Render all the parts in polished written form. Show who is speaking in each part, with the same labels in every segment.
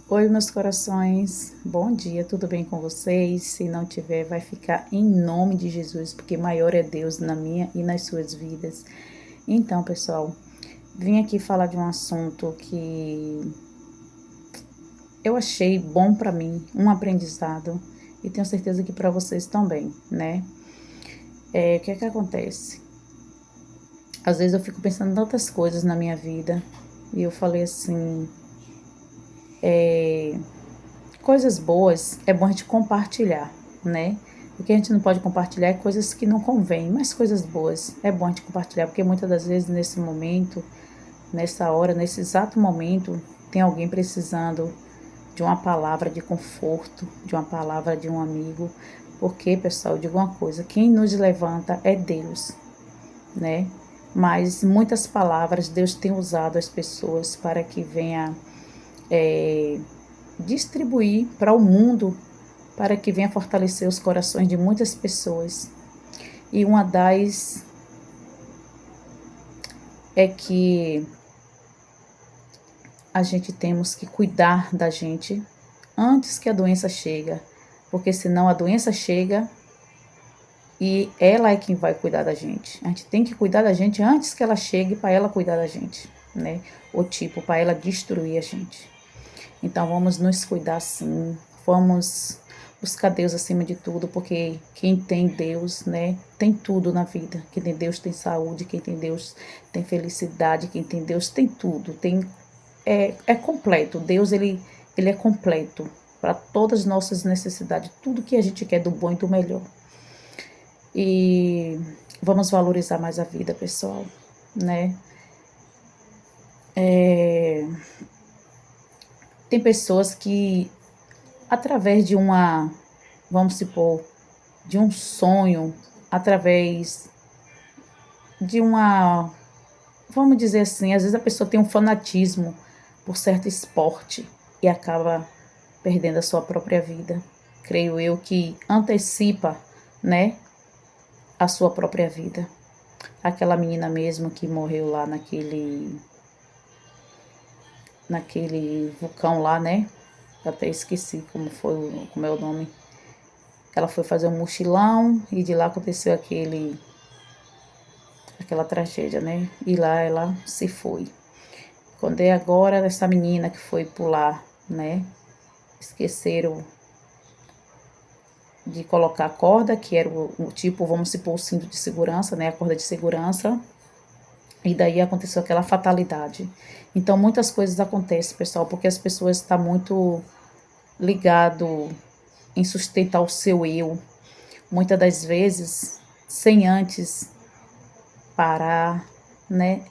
Speaker 1: Oi, meus corações, bom dia, tudo bem com vocês? Se não tiver, vai ficar em nome de Jesus, porque maior é Deus na minha e nas suas vidas. Então, pessoal, vim aqui falar de um assunto que eu achei bom para mim, um aprendizado, e tenho certeza que para vocês também, né? O que é que acontece? Às vezes eu fico pensando em tantas coisas na minha vida, e eu falei assim, coisas boas é bom a gente compartilhar, né? O que a gente não pode compartilhar é coisas que não convêm, mas coisas boas é bom a gente compartilhar, porque muitas das vezes nesse momento, nessa hora, nesse exato momento, tem alguém precisando de uma palavra de conforto, de uma palavra de um amigo. Porque, pessoal, eu digo uma coisa, quem nos levanta é Deus, né? Mas muitas palavras Deus tem usado as pessoas para que venha distribuir para o mundo, para que venha fortalecer os corações de muitas pessoas. E uma das é que a gente temos que cuidar da gente antes que a doença chega, porque senão a doença chega e ela é quem vai cuidar da gente. A gente tem que cuidar da gente antes que ela chegue para ela cuidar da gente, né? Ou tipo, para ela destruir a gente. Então vamos nos cuidar sim, vamos buscar Deus acima de tudo, porque quem tem Deus, né, tem tudo na vida. Quem tem Deus tem saúde, quem tem Deus tem felicidade, quem tem Deus tem tudo, é completo. Deus ele é completo para todas as nossas necessidades, tudo que a gente quer do bom e do melhor. E vamos valorizar mais a vida, pessoal, né? Tem pessoas que através de uma, vamos supor, de um sonho, através de uma, vamos dizer assim, às vezes a pessoa tem um fanatismo por certo esporte e acaba perdendo a sua própria vida. Creio eu que antecipa, né, a sua própria vida. Aquela menina mesmo que morreu lá naquele vulcão lá, né? Até esqueci como é o nome. Ela foi fazer um mochilão e de lá aconteceu aquela tragédia, né? E lá ela se foi. Quando é agora essa menina que foi pular, né? Esqueceram de colocar a corda, que era o tipo, vamos supor, o cinto de segurança, né? A corda de segurança. E daí aconteceu aquela fatalidade. Então muitas coisas acontecem, pessoal, porque as pessoas estão muito ligado em sustentar o seu eu, muitas das vezes sem antes parar, né?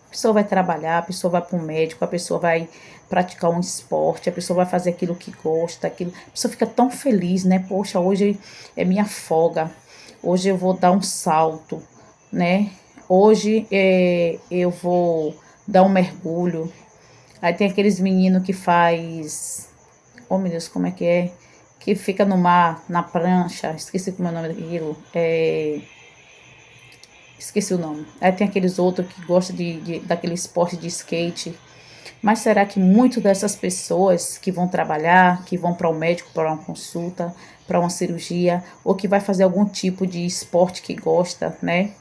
Speaker 1: A pessoa vai trabalhar, a pessoa vai para um médico, a pessoa vai praticar um esporte, a pessoa vai fazer aquilo que gosta, aquilo. A pessoa fica tão feliz, né? Poxa, hoje é minha folga, hoje eu vou dar um salto, né? Hoje eu vou dar um mergulho. Aí tem aqueles meninos que faz, oh meu Deus, como é que é? Que fica no mar, na prancha, esqueci como é o nome daquilo, esqueci o nome. Aí tem aqueles outros que gostam daquele esporte de skate. Mas será que muitas dessas pessoas que vão trabalhar, que vão para o médico para uma consulta, para uma cirurgia, ou que vai fazer algum tipo de esporte que gosta, né?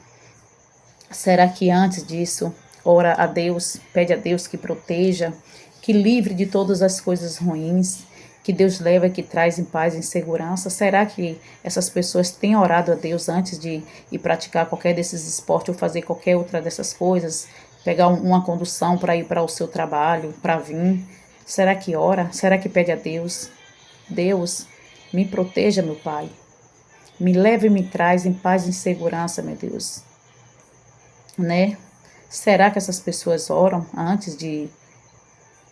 Speaker 1: Será que antes disso, ora a Deus, pede a Deus que proteja, que livre de todas as coisas ruins, que Deus leva e que traz em paz e em segurança? Será que essas pessoas têm orado a Deus antes de ir praticar qualquer desses esportes ou fazer qualquer outra dessas coisas? Pegar uma condução para ir para o seu trabalho, para vir? Será que ora? Será que pede a Deus? Deus, me proteja, meu Pai. Me leve e me traz em paz e em segurança, meu Deus, né? Será que essas pessoas oram antes de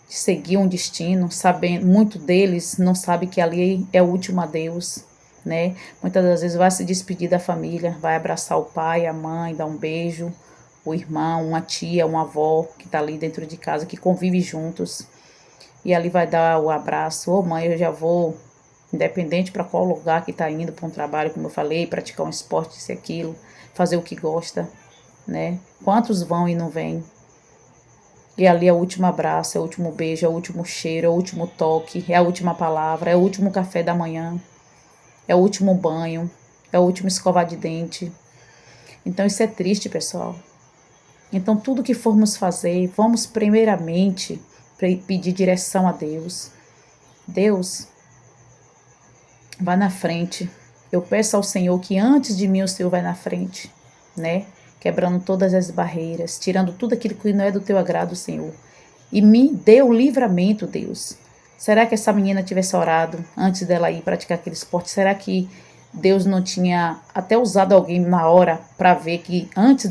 Speaker 1: seguir um destino, sabendo, muito deles não sabe que ali é o último adeus, né? Muitas das vezes vai se despedir da família, vai abraçar o pai, a mãe, dar um beijo, o irmão, uma tia, uma avó que está ali dentro de casa, que convive juntos, e ali vai dar o abraço, ô mãe, eu já vou, independente para qual lugar que está indo, para um trabalho, como eu falei, praticar um esporte, isso e aquilo, fazer o que gosta, né? Quantos vão e não vêm? E ali é o último abraço, é o último beijo, é o último cheiro, é o último toque, é a última palavra, é o último café da manhã, é o último banho, é o último escovar de dente. Então isso é triste, pessoal. Então tudo que formos fazer, vamos primeiramente pedir direção a Deus. Deus, vá na frente. Eu peço ao Senhor que antes de mim o Senhor vai na frente, né? Quebrando todas as barreiras, tirando tudo aquilo que não é do teu agrado, Senhor. E me dê o livramento, Deus. Será que essa menina tivesse orado antes dela ir praticar aquele esporte? Será que Deus não tinha até usado alguém na hora para ver que antes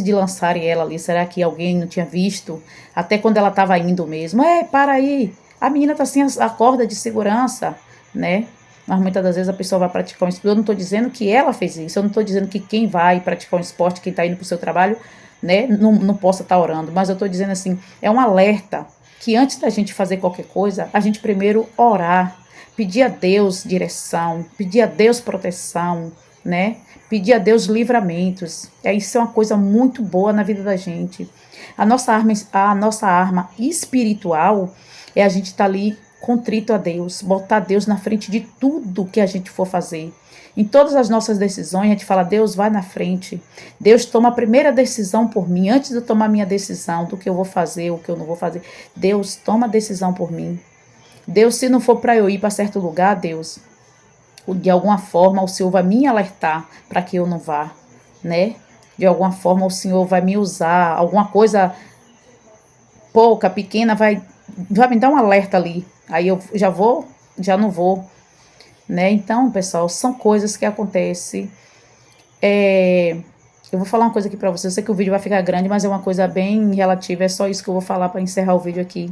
Speaker 1: de lançarem ela ali, será que alguém não tinha visto? Até quando ela estava indo mesmo. Para aí. A menina tá sem a corda de segurança, né? Mas muitas das vezes a pessoa vai praticar um esporte. Eu não estou dizendo que ela fez isso. Eu não estou dizendo que quem vai praticar um esporte, quem está indo para o seu trabalho, né, não possa estar orando. Mas eu estou dizendo assim, é um alerta que antes da gente fazer qualquer coisa, a gente primeiro orar, pedir a Deus direção, pedir a Deus proteção, né? Pedir a Deus livramentos. Isso é uma coisa muito boa na vida da gente. A nossa arma espiritual é a gente estar ali contrito a Deus, botar Deus na frente de tudo que a gente for fazer. Em todas as nossas decisões, a gente fala, Deus vai na frente. Deus toma a primeira decisão por mim. Antes de eu tomar a minha decisão do que eu vou fazer, o que eu não vou fazer, Deus toma a decisão por mim. Deus, se não for para eu ir para certo lugar, Deus, de alguma forma o Senhor vai me alertar para que eu não vá, né? De alguma forma o Senhor vai me usar, alguma coisa pouca, pequena, vai me dar um alerta ali. Aí eu já não vou, né? Então, pessoal, são coisas que acontecem. Eu vou falar uma coisa aqui pra vocês. Eu sei que o vídeo vai ficar grande, mas é uma coisa bem relativa. É só isso que eu vou falar pra encerrar o vídeo aqui.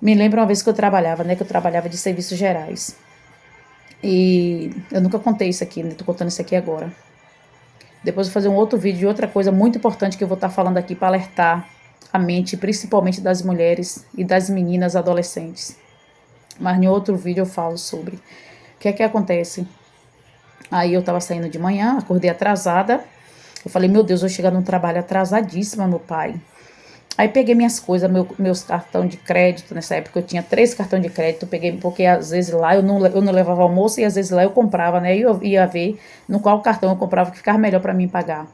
Speaker 1: Me lembro uma vez que eu trabalhava, né? Que eu trabalhava de serviços gerais. E eu nunca contei isso aqui, né? Tô contando isso aqui agora. Depois eu vou fazer um outro vídeo de outra coisa muito importante que eu vou estar falando aqui para alertar a mente, principalmente das mulheres e das meninas adolescentes. Mas em outro vídeo eu falo sobre. O que é que acontece? Aí eu tava saindo de manhã, acordei atrasada. Eu falei, meu Deus, eu vou chegar num trabalho atrasadíssima, meu pai. Aí peguei minhas coisas, meus cartões de crédito. Nessa época eu tinha 3 cartões de crédito. Peguei, porque às vezes lá eu não levava almoço e às vezes lá eu comprava, né? E eu ia ver no qual cartão eu comprava que ficava melhor para mim pagar.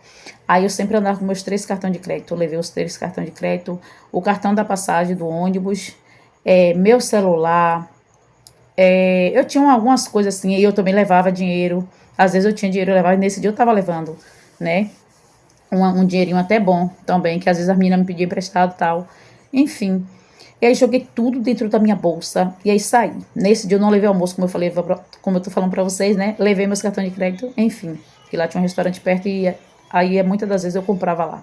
Speaker 1: Aí eu sempre andava com meus 3 cartões de crédito. Eu levei os 3 cartões de crédito, o cartão da passagem do ônibus, meu celular. Eu tinha algumas coisas assim, e eu também levava dinheiro. Às vezes eu tinha dinheiro, eu levava, e nesse dia eu tava levando, né? Um dinheirinho até bom também, que às vezes as meninas me pediam emprestado e tal. Enfim. E aí joguei tudo dentro da minha bolsa e aí saí. Nesse dia eu não levei almoço, como eu falei, como eu tô falando pra vocês, né? Levei meus cartões de crédito, enfim. Que lá tinha um restaurante perto e aí muitas das vezes eu comprava lá.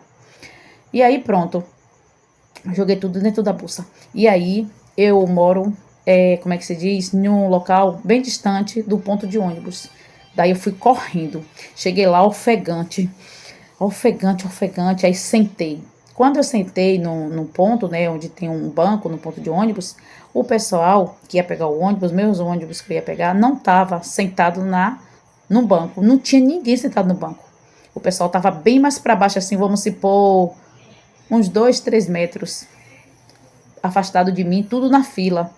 Speaker 1: E aí pronto. Joguei tudo dentro da bolsa. E aí eu moro, como é que se diz? Num local bem distante do ponto de ônibus. Daí eu fui correndo. Cheguei lá ofegante. Ofegante, aí sentei. Quando eu sentei no ponto, né, onde tem um banco, no ponto de ônibus, o pessoal que ia pegar o ônibus, meus ônibus que eu ia pegar, não estava sentado no banco. Não tinha ninguém sentado no banco. O pessoal estava bem mais para baixo, assim, vamos supor, uns 2, 3 metros afastado de mim, tudo na fila.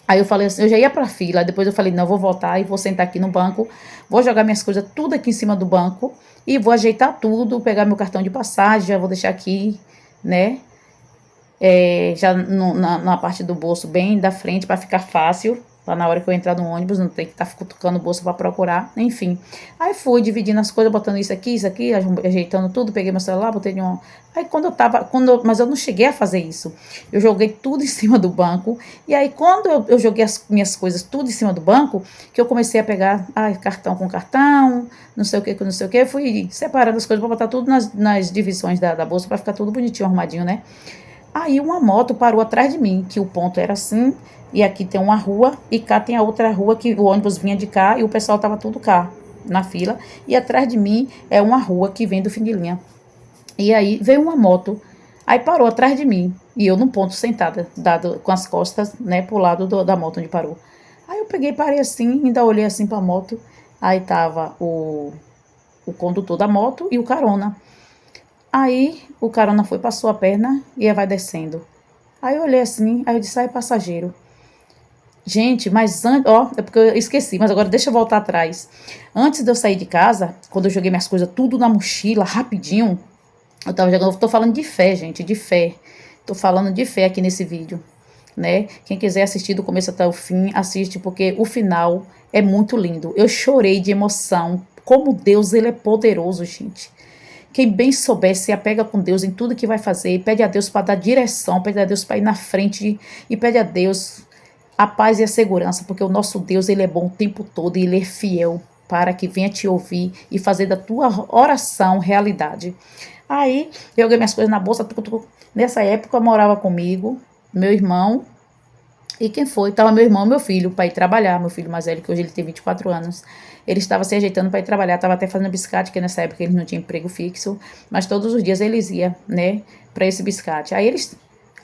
Speaker 1: Aí eu falei assim, eu já ia pra fila, depois eu falei, não, eu vou voltar e vou sentar aqui no banco, vou jogar minhas coisas tudo aqui em cima do banco e vou ajeitar tudo, pegar meu cartão de passagem, já vou deixar aqui, né, já na parte do bolso bem da frente para ficar fácil, lá na hora que eu entrar no ônibus, não tem que estar cutucando o bolso para procurar, enfim. Aí fui dividindo as coisas, botando isso aqui, ajeitando tudo, peguei meu celular, botei de um... Aí mas eu não cheguei a fazer isso. Eu joguei tudo em cima do banco, e aí quando eu joguei as minhas coisas tudo em cima do banco, que eu comecei a pegar, cartão com cartão, não sei o que, fui separando as coisas para botar tudo nas divisões da bolsa, para ficar tudo bonitinho, arrumadinho, né? Aí uma moto parou atrás de mim, que o ponto era assim, e aqui tem uma rua, e cá tem a outra rua que o ônibus vinha de cá, e o pessoal tava tudo cá, na fila, e atrás de mim é uma rua que vem do fim de linha. E aí veio uma moto, aí parou atrás de mim, e eu no ponto sentada, com as costas, né, pro lado da moto onde parou. Aí eu peguei, parei assim, ainda olhei assim pra moto, aí tava o condutor da moto e o carona. Aí o carona foi, passou a perna e vai descendo. Aí eu olhei assim, aí eu disse, é passageiro. Gente, mas antes, ó, é porque eu esqueci, mas agora deixa eu voltar atrás. Antes de eu sair de casa, quando eu joguei minhas coisas tudo na mochila, rapidinho, eu tava jogando, eu tô falando de fé, gente, de fé. Tô falando de fé aqui nesse vídeo, né? Quem quiser assistir do começo até o fim, assiste, porque o final é muito lindo. Eu chorei de emoção. Como Deus, ele é poderoso, gente. Quem bem souber, se apega com Deus em tudo que vai fazer, pede a Deus para dar direção, pede a Deus para ir na frente e pede a Deus a paz e a segurança, porque o nosso Deus, ele é bom o tempo todo e ele é fiel para que venha te ouvir e fazer da tua oração realidade. Aí, eu joguei minhas coisas na bolsa. Nessa época, morava comigo, meu irmão. E quem foi? Tava meu irmão e meu filho para ir trabalhar. Meu filho mais velho, que hoje ele tem 24 anos. Ele estava se ajeitando para ir trabalhar. Estava até fazendo biscate, que nessa época ele não tinha emprego fixo. Mas todos os dias eles iam, né, para esse biscate. Aí eles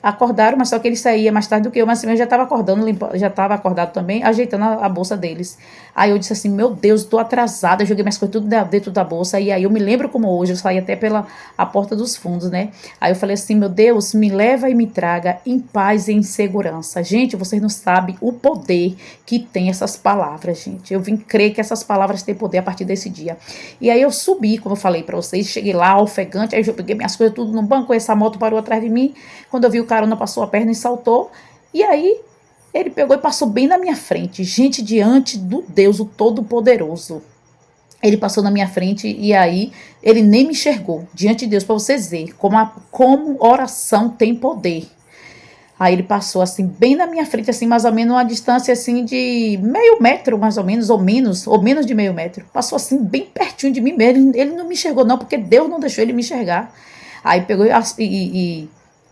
Speaker 1: acordaram, mas só que ele saía mais tarde do que eu. Mas assim, eu já estava acordando, já estava acordado também, ajeitando a bolsa deles. Aí eu disse assim, meu Deus, estou atrasada. Eu joguei minhas coisas tudo dentro da bolsa. E aí eu me lembro como hoje, eu saí até pela a porta dos fundos, né? Aí eu falei assim, meu Deus, me leva e me traga em paz e em segurança. Gente, vocês não sabem o poder que tem essas palavras, gente. Eu vim crer que essas palavras têm poder a partir desse dia. E aí eu subi, como eu falei pra vocês, cheguei lá, ofegante, aí eu peguei minhas coisas tudo no banco, essa moto parou atrás de mim. Quando eu vi o carona, passou a perna e saltou. E aí ele pegou e passou bem na minha frente. Gente, diante do Deus, o Todo-Poderoso. Ele passou na minha frente e aí ele nem me enxergou. Diante de Deus, para vocês verem como oração tem poder. Aí ele passou assim, bem na minha frente, assim, mais ou menos uma distância assim de meio metro, mais ou menos de meio metro. Passou assim, bem pertinho de mim mesmo. Ele não me enxergou, não, porque Deus não deixou ele me enxergar. Aí pegou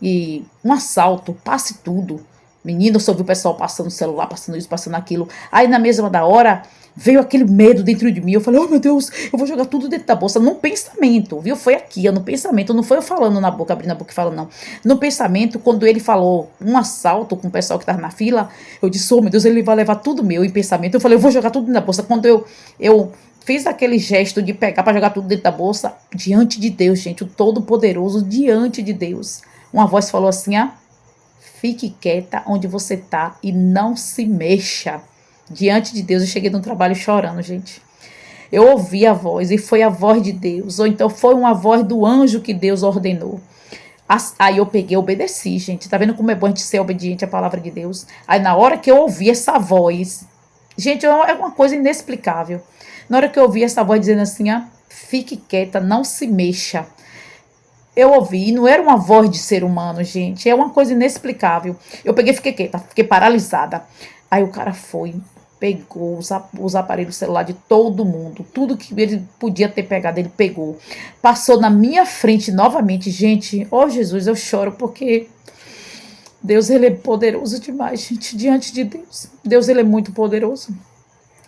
Speaker 1: e um assalto, passe tudo. Menino, eu só vi o pessoal passando o celular, passando isso, passando aquilo. Aí na mesma da hora, veio aquele medo dentro de mim. Eu falei, oh meu Deus, eu vou jogar tudo dentro da bolsa. Num pensamento, viu? Foi aqui, no pensamento. Não foi eu falando na boca, abrindo a boca e falando, não. No pensamento, quando ele falou um assalto com o pessoal que tava na fila, eu disse, oh meu Deus, ele vai levar tudo meu. Em pensamento, eu falei, eu vou jogar tudo dentro da bolsa. Quando eu fiz aquele gesto de pegar para jogar tudo dentro da bolsa, diante de Deus, gente, o Todo-Poderoso, diante de Deus. Uma voz falou assim, fique quieta onde você tá e não se mexa. Diante de Deus, eu cheguei no trabalho chorando, gente. Eu ouvi a voz e foi a voz de Deus, ou então foi uma voz do anjo que Deus ordenou. Aí eu peguei, obedeci, gente. Tá vendo como é bom a gente ser obediente à palavra de Deus? Aí na hora que eu ouvi essa voz, gente, é uma coisa inexplicável. Na hora que eu ouvi essa voz dizendo assim, fique quieta, não se mexa. Eu ouvi, e não era uma voz de ser humano, gente. É uma coisa inexplicável. Eu peguei, fiquei quieta, fiquei paralisada. Aí o cara foi, pegou os aparelhos celular de todo mundo. Tudo que ele podia ter pegado, ele pegou. Passou na minha frente novamente. Gente, oh Jesus, eu choro porque Deus, ele é poderoso demais, gente. Diante de Deus. Deus, ele é muito poderoso.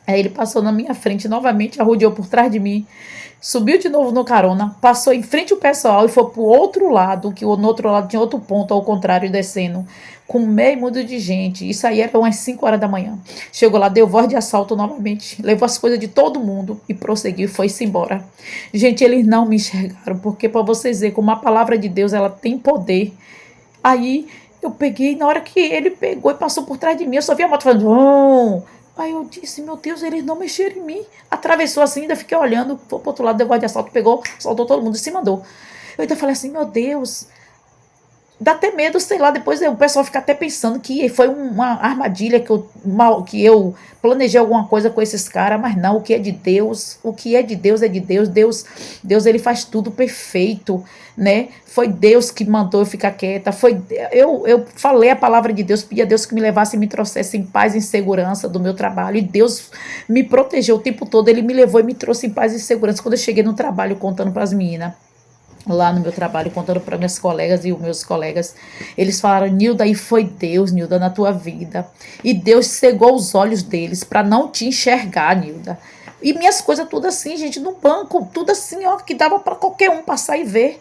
Speaker 1: Aí ele passou na minha frente novamente, arrodeou por trás de mim, subiu de novo no carona, passou em frente ao pessoal e foi pro outro lado, que no outro lado tinha outro ponto, ao contrário, descendo, com meio mundo de gente. Isso aí era umas 5 horas da manhã. Chegou lá, deu voz de assalto novamente, levou as coisas de todo mundo e prosseguiu e foi-se embora. Gente, eles não me enxergaram, porque para vocês verem como a palavra de Deus, ela tem poder. Aí eu peguei, na hora que ele pegou e passou por trás de mim, eu só vi a moto falando, aí eu disse, meu Deus, eles não mexeram em mim. Atravessou assim, ainda fiquei olhando, foi pro outro lado, deu voz de assalto, pegou, soltou todo mundo e se mandou. Eu ainda falei assim, meu Deus, dá até medo, sei lá, depois o pessoal fica até pensando que foi uma armadilha, que eu planejei alguma coisa com esses caras, mas não, o que é de Deus, o que é de Deus é de Deus. Deus, ele faz tudo perfeito, né? Foi Deus que mandou eu ficar quieta, eu falei a palavra de Deus, pedi a Deus que me levasse e me trouxesse em paz e em segurança do meu trabalho, e Deus me protegeu o tempo todo, ele me levou e me trouxe em paz e segurança. Quando eu cheguei no trabalho, contando para as meninas, lá no meu trabalho, contando para minhas colegas e os meus colegas, eles falaram, Nilda, e foi Deus, Nilda, na tua vida, e Deus cegou os olhos deles para não te enxergar, Nilda. E minhas coisas tudo assim, gente, no banco, tudo assim, ó, que dava para qualquer um passar e ver.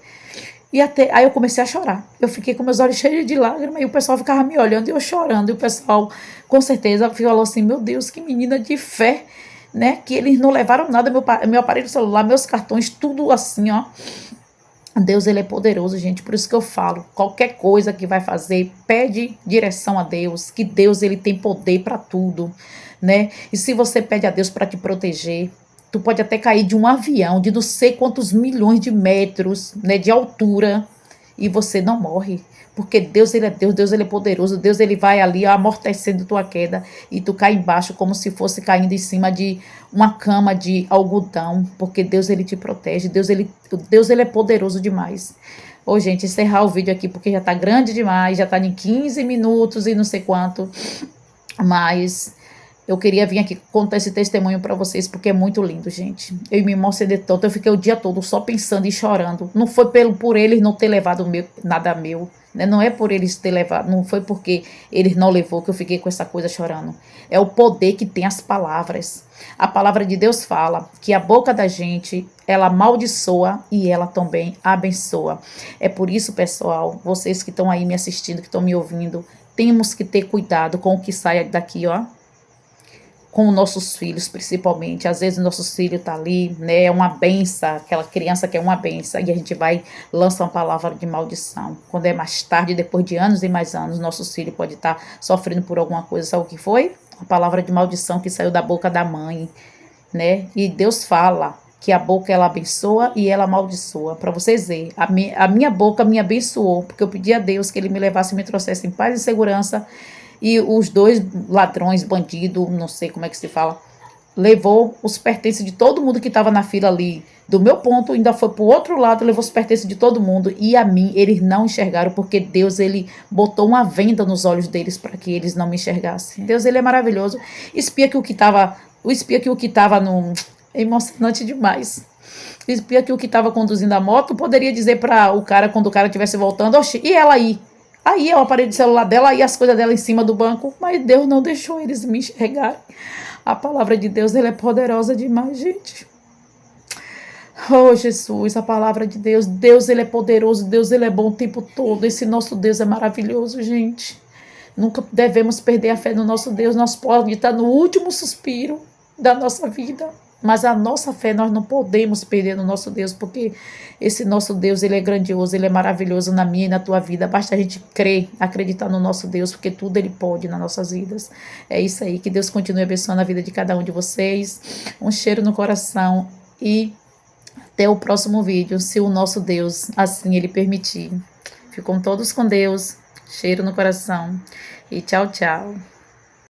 Speaker 1: E aí eu comecei a chorar. Eu fiquei com meus olhos cheios de lágrimas e o pessoal ficava me olhando e eu chorando. E o pessoal, com certeza, falou assim, meu Deus, que menina de fé, né? Que eles não levaram nada, meu aparelho celular, meus cartões, tudo assim, ó. Deus, ele é poderoso, gente, por isso que eu falo, qualquer coisa que vai fazer, pede direção a Deus, que Deus, ele tem poder para tudo, né? E se você pede a Deus para te proteger, tu pode até cair de um avião de não sei quantos milhões de metros, né, de altura, e você não morre. Porque Deus, ele é Deus, Deus, ele é poderoso, Deus, ele vai ali amortecendo tua queda e tu cai embaixo como se fosse caindo em cima de uma cama de algodão, porque Deus, ele te protege, Deus, ele é poderoso demais. Ô, gente, encerrar o vídeo aqui porque já tá grande demais, já tá em 15 minutos e não sei quanto, mas eu queria vir aqui contar esse testemunho para vocês, porque é muito lindo, gente. Eu me emocionei tanto, eu fiquei o dia todo só pensando e chorando. Não foi por eles não ter levado nada meu, né? Não é por eles ter levado, não foi porque eles não levou que eu fiquei com essa coisa chorando. É o poder que tem as palavras. A palavra de Deus fala que a boca da gente, ela amaldiçoa e ela também abençoa. É por isso, pessoal, vocês que estão aí me assistindo, que estão me ouvindo, temos que ter cuidado com o que sai daqui, ó, com nossos filhos, principalmente. Às vezes nossos filhos tá ali, né, é uma benção, aquela criança que é uma benção, e a gente vai lançar uma palavra de maldição. Quando é mais tarde, depois de anos e mais anos, nossos filhos podem estar sofrendo por alguma coisa. Sabe o que foi? A palavra de maldição que saiu da boca da mãe, né? E Deus fala que a boca ela abençoa e ela amaldiçoa. Para vocês verem, a minha boca me abençoou, porque eu pedi a Deus que ele me levasse e me trouxesse em paz e segurança. E os dois ladrões, bandido, não sei como é que se fala, levou os pertences de todo mundo que estava na fila ali. Do meu ponto, ainda foi pro outro lado, levou os pertences de todo mundo. E a mim, eles não enxergaram, porque Deus, ele botou uma venda nos olhos deles para que eles não me enxergassem. Deus, ele é maravilhoso. Espia que o que estava no... É emocionante demais. Espia que o que estava conduzindo a moto poderia dizer para o cara, quando o cara estivesse voltando, oxi, e ela aí? Aí é o aparelho de celular dela e as coisas dela em cima do banco. Mas Deus não deixou eles me enxergarem. A palavra de Deus, ela é poderosa demais, gente. Oh, Jesus, a palavra de Deus. Deus, ele é poderoso. Deus, ele é bom o tempo todo. Esse nosso Deus é maravilhoso, gente. Nunca devemos perder a fé no nosso Deus. Nós podemos estar no último suspiro da nossa vida, mas a nossa fé nós não podemos perder no nosso Deus, porque esse nosso Deus, ele é grandioso, ele é maravilhoso na minha e na tua vida. Basta a gente crer, acreditar no nosso Deus, porque tudo ele pode nas nossas vidas. É isso aí, que Deus continue abençoando a vida de cada um de vocês. Um cheiro no coração e até o próximo vídeo, se o nosso Deus assim ele permitir. Ficam todos com Deus. Cheiro no coração e tchau, tchau.